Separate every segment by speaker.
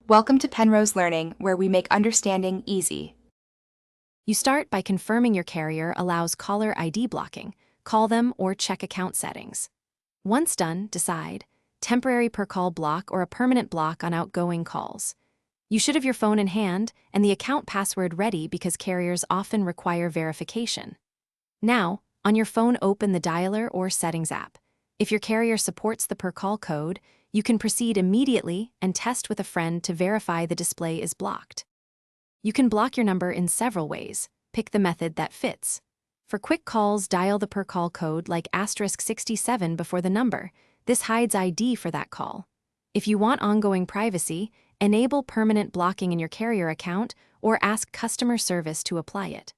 Speaker 1: Welcome to Penrose Learning, where we make understanding easy.
Speaker 2: You start by confirming your carrier allows caller ID blocking, call them, or check account settings. Once done, decide temporary per call block or a permanent block on outgoing calls. You should have your phone in hand and the account password ready because carriers often require verification. Now, on your phone, open the dialer or settings app. If your carrier supports the per call code, you can proceed immediately and test with a friend to verify the display is blocked. You can block your number in several ways. Pick the method that fits. For quick calls, dial the per call code like *67 before the number. This hides ID for that call. If you want ongoing privacy, enable permanent blocking in your carrier account or ask customer service to apply it.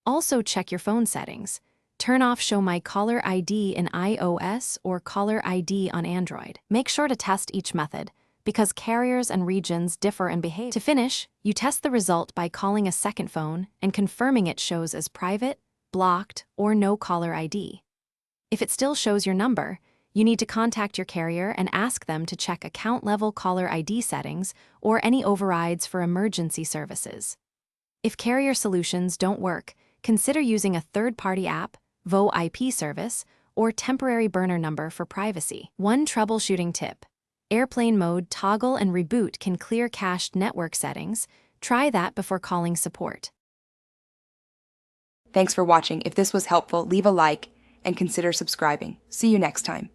Speaker 2: Also check your phone settings. Turn off Show My Caller ID in iOS or Caller ID on Android. Make sure to test each method, because carriers and regions differ in behavior. To finish, you test the result by calling a second phone and confirming it shows as private, blocked, or no caller ID. If it still shows your number, you need to contact your carrier and ask them to check account-level caller ID settings or any overrides for emergency services. If carrier solutions don't work, consider using a third-party app, VoIP service, or temporary burner number for privacy. One troubleshooting tip: airplane mode toggle and reboot can clear cached network settings. Try that before calling support.
Speaker 1: Thanks for watching. If this was helpful, leave a like and consider subscribing. See you next time.